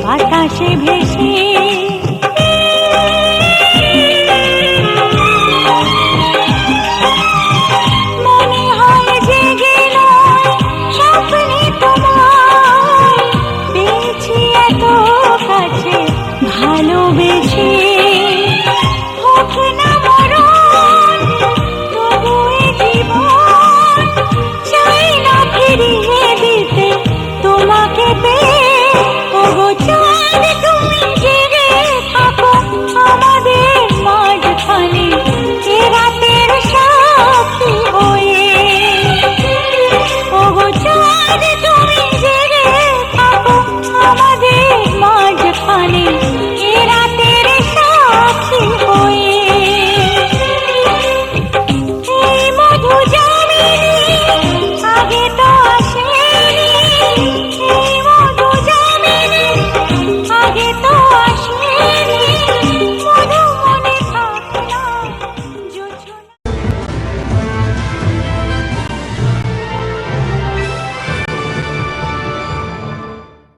বাতাসে ভেসে